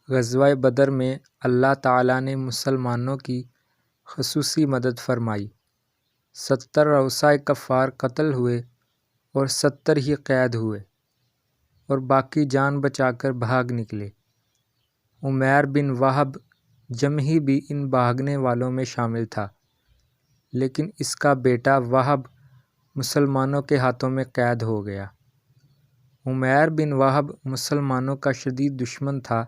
غزوہ بدر میں اللہ تعالیٰ نے مسلمانوں کی خصوصی مدد فرمائی۔ 70 رؤسائے کفار قتل ہوئے اور 70 ہی قید ہوئے اور باقی جان بچا کر بھاگ نکلے۔ عمیر بن وہب جمحی بھی ان بھاگنے والوں میں شامل تھا، لیکن اس کا بیٹا وہب مسلمانوں کے ہاتھوں میں قید ہو گیا۔ عمیر بن وہب مسلمانوں کا شدید دشمن تھا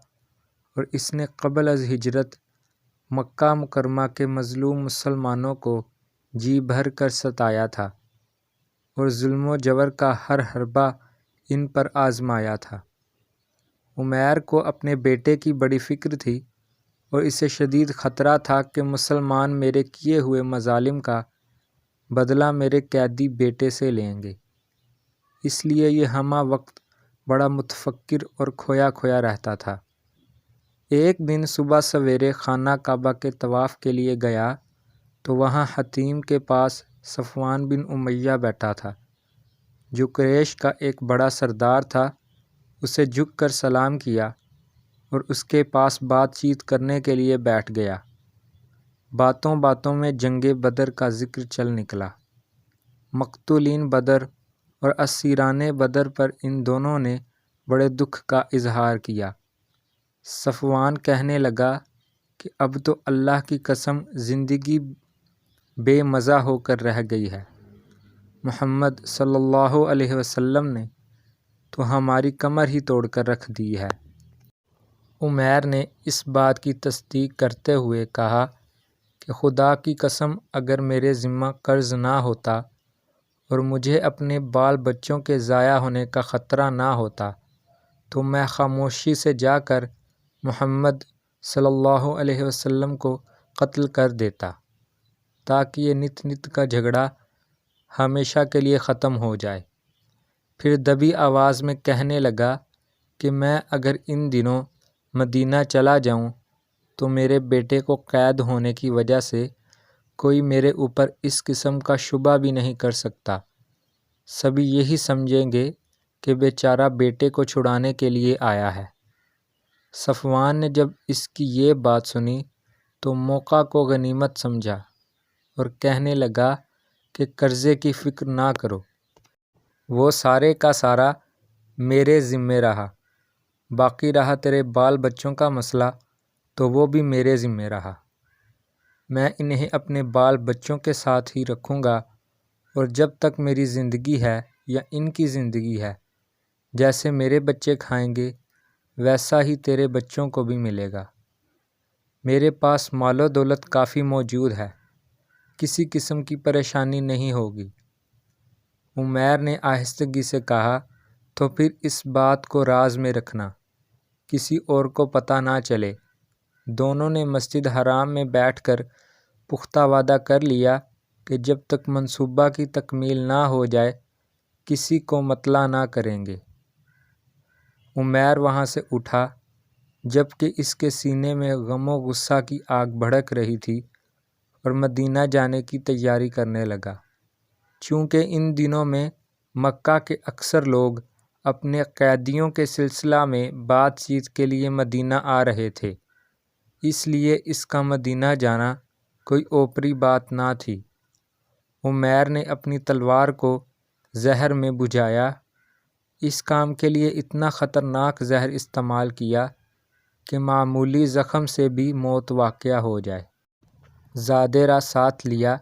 اور اس نے قبل از ہجرت مکہ مکرمہ کے مظلوم مسلمانوں کو جی بھر کر ستایا تھا اور ظلم و جور کا ہر حربہ ان پر آزمایا تھا۔ عمیر کو اپنے بیٹے کی بڑی فکر تھی اور اسے شدید خطرہ تھا کہ مسلمان میرے کیے ہوئے مظالم کا بدلہ میرے قیدی بیٹے سے لیں گے، اس لیے یہ ہمہ وقت بڑا متفکر اور کھویا کھویا رہتا تھا۔ ایک دن صبح سویرے خانہ کعبہ کے طواف کے لیے گیا تو وہاں حطیم کے پاس صفوان بن امیہ بیٹھا تھا، جو قریش کا ایک بڑا سردار تھا۔ اسے جھک کر سلام کیا اور اس کے پاس بات چیت کرنے کے لیے بیٹھ گیا۔ باتوں باتوں میں جنگ بدر کا ذکر چل نکلا۔ مقتولین بدر اور اسیران بدر پر ان دونوں نے بڑے دکھ کا اظہار کیا۔ صفوان کہنے لگا کہ اب تو اللہ کی قسم زندگی بے مزہ ہو کر رہ گئی ہے۔ محمد صلی اللہ علیہ وسلم نے تو ہماری کمر ہی توڑ کر رکھ دی ہے۔ عمیر نے اس بات کی تصدیق کرتے ہوئے کہا کہ خدا کی قسم اگر میرے ذمہ قرض نہ ہوتا اور مجھے اپنے بال بچوں کے ضائع ہونے کا خطرہ نہ ہوتا تو میں خاموشی سے جا کر محمد صلی اللہ علیہ وسلم کو قتل کر دیتا، تاکہ یہ نت نت کا جھگڑا ہمیشہ کے لیے ختم ہو جائے۔ پھر دبی آواز میں کہنے لگا کہ میں اگر ان دنوں مدینہ چلا جاؤں تو میرے بیٹے کو قید ہونے کی وجہ سے کوئی میرے اوپر اس قسم کا شبہ بھی نہیں کر سکتا۔ سبھی یہی سمجھیں گے کہ بیچارہ بیٹے کو چھڑانے کے لیے آیا ہے۔ صفوان نے جب اس کی یہ بات سنی تو موقع کو غنیمت سمجھا اور کہنے لگا کہ قرضے کی فکر نہ کرو، وہ سارے کا سارا میرے ذمے رہا، باقی رہا تیرے بال بچوں کا مسئلہ تو وہ بھی میرے ذمے رہا۔ میں انہیں اپنے بال بچوں کے ساتھ ہی رکھوں گا اور جب تک میری زندگی ہے یا ان کی زندگی ہے، جیسے میرے بچے کھائیں گے ویسا ہی تیرے بچوں کو بھی ملے گا۔ میرے پاس مال و دولت کافی موجود ہے، کسی قسم کی پریشانی نہیں ہوگی۔ عمیر نے آہستگی سے کہا تو پھر اس بات کو راز میں رکھنا، کسی اور کو پتہ نہ چلے۔ دونوں نے مسجد حرام میں بیٹھ کر پختہ وعدہ کر لیا کہ جب تک منصوبہ کی تکمیل نہ ہو جائے کسی کو مطلع نہ کریں گے۔ عمیر وہاں سے اٹھا جبکہ اس کے سینے میں غم و غصہ کی آگ بھڑک رہی تھی اور مدینہ جانے کی تیاری کرنے لگا۔ چونکہ ان دنوں میں مکہ کے اکثر لوگ اپنے قیدیوں کے سلسلہ میں بات چیت کے لیے مدینہ آ رہے تھے، اس لیے اس کا مدینہ جانا کوئی اوپری بات نہ تھی۔ عمیر نے اپنی تلوار کو زہر میں بجھایا، اس کام کے لیے اتنا خطرناک زہر استعمال کیا کہ معمولی زخم سے بھی موت واقع ہو جائے۔ زادے راہ ساتھ لیا،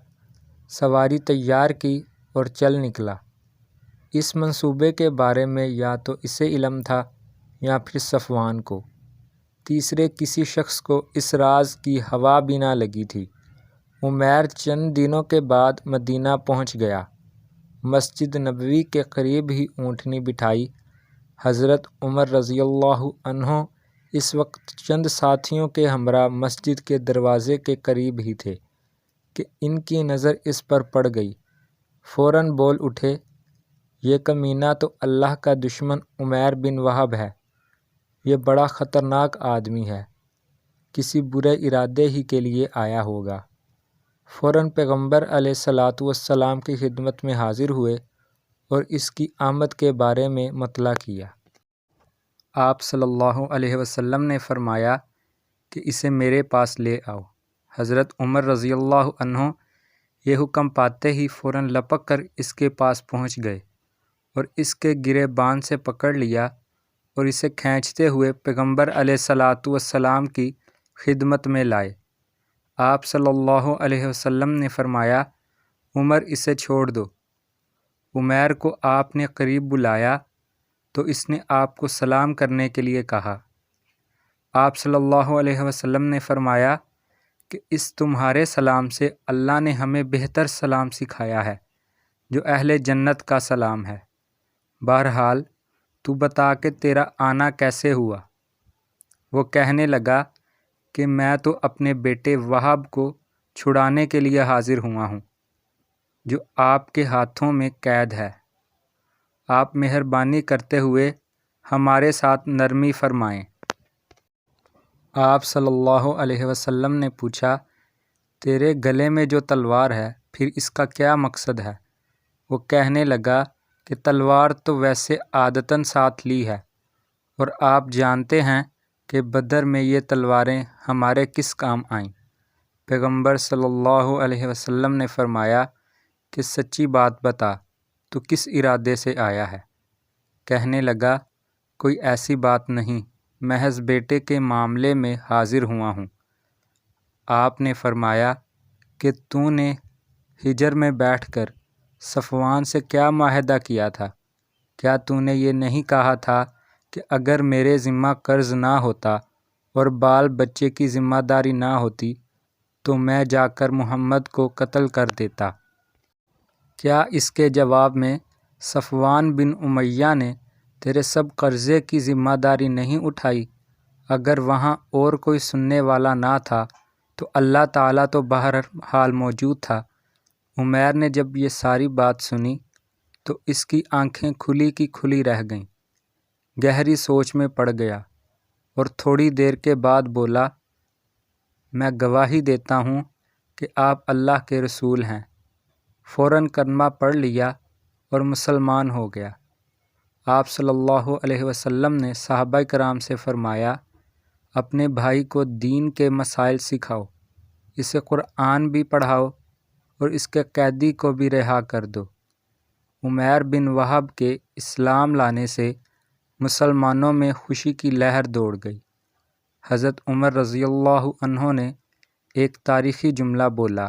سواری تیار کی اور چل نکلا۔ اس منصوبے کے بارے میں یا تو اسے علم تھا یا پھر صفوان کو، تیسرے کسی شخص کو اس راز کی ہوا بھی نہ لگی تھی۔ عمیر چند دنوں کے بعد مدینہ پہنچ گیا۔ مسجد نبوی کے قریب ہی اونٹنی بٹھائی۔ حضرت عمر رضی اللہ عنہ اس وقت چند ساتھیوں کے ہمراہ مسجد کے دروازے کے قریب ہی تھے کہ ان کی نظر اس پر پڑ گئی۔ فوراً بول اٹھے، یہ کمینہ تو اللہ کا دشمن عمیر بن وہب ہے، یہ بڑا خطرناک آدمی ہے، کسی برے ارادے ہی کے لیے آیا ہوگا۔ فوراً پیغمبر علیہ الصلاۃ والسلام کی خدمت میں حاضر ہوئے اور اس کی آمد کے بارے میں مطلع کیا۔ آپ صلی اللہ علیہ وسلم نے فرمایا کہ اسے میرے پاس لے آؤ۔ حضرت عمر رضی اللہ عنہ یہ حکم پاتے ہی فوراً لپک کر اس کے پاس پہنچ گئے اور اس کے گریبان سے پکڑ لیا اور اسے کھینچتے ہوئے پیغمبر علیہ الصلاۃ والسلام کی خدمت میں لائے۔ آپ صلی اللہ علیہ وسلم نے فرمایا، عمر اسے چھوڑ دو۔ عمیر کو آپ نے قریب بلایا تو اس نے آپ کو سلام کرنے کے لیے کہا۔ آپ صلی اللہ علیہ وسلم نے فرمایا کہ اس تمہارے سلام سے اللہ نے ہمیں بہتر سلام سکھایا ہے جو اہل جنت کا سلام ہے۔ بہرحال تو بتا کہ تیرا آنا کیسے ہوا؟ وہ کہنے لگا کہ میں تو اپنے بیٹے وہب کو چھڑانے کے لیے حاضر ہوا ہوں جو آپ کے ہاتھوں میں قید ہے۔ آپ مہربانی کرتے ہوئے ہمارے ساتھ نرمی فرمائیں۔ آپ صلی اللہ علیہ وسلم نے پوچھا، تیرے گلے میں جو تلوار ہے پھر اس کا کیا مقصد ہے؟ وہ کہنے لگا کہ تلوار تو ویسے عادتاً ساتھ لی ہے، اور آپ جانتے ہیں کہ بدر میں یہ تلواریں ہمارے کس کام آئیں؟ پیغمبر صلی اللہ علیہ وسلم نے فرمایا کہ سچی بات بتا، تو کس ارادے سے آیا ہے؟ کہنے لگا، کوئی ایسی بات نہیں، محض بیٹے کے معاملے میں حاضر ہوا ہوں۔ آپ نے فرمایا کہ تو نے حجر میں بیٹھ کر صفوان سے کیا معاہدہ کیا تھا؟ کیا تو نے یہ نہیں کہا تھا کہ اگر میرے ذمہ قرض نہ ہوتا اور بال بچے کی ذمہ داری نہ ہوتی تو میں جا کر محمد کو قتل کر دیتا؟ کیا اس کے جواب میں صفوان بن امیہ نے تیرے سب قرضے کی ذمہ داری نہیں اٹھائی؟ اگر وہاں اور کوئی سننے والا نہ تھا تو اللہ تعالیٰ تو بہرحال موجود تھا۔ عمیر نے جب یہ ساری بات سنی تو اس کی آنکھیں کھلی کی کھلی رہ گئیں، گہری سوچ میں پڑ گیا اور تھوڑی دیر کے بعد بولا، میں گواہی دیتا ہوں کہ آپ اللہ کے رسول ہیں۔ فوراً کلمہ پڑھ لیا اور مسلمان ہو گیا۔ آپ صلی اللہ علیہ وسلم نے صحابہ کرام سے فرمایا، اپنے بھائی کو دین کے مسائل سکھاؤ، اسے قرآن بھی پڑھاؤ اور اس کے قیدی کو بھی رہا کر دو۔ عمیر بن وہب کے اسلام لانے سے مسلمانوں میں خوشی کی لہر دوڑ گئی۔ حضرت عمر رضی اللہ عنہ نے ایک تاریخی جملہ بولا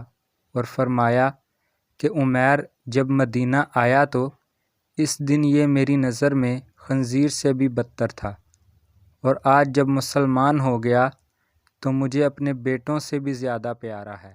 اور فرمایا کہ عمیر جب مدینہ آیا تو اس دن یہ میری نظر میں خنزیر سے بھی بدتر تھا، اور آج جب مسلمان ہو گیا تو مجھے اپنے بیٹوں سے بھی زیادہ پیارا ہے۔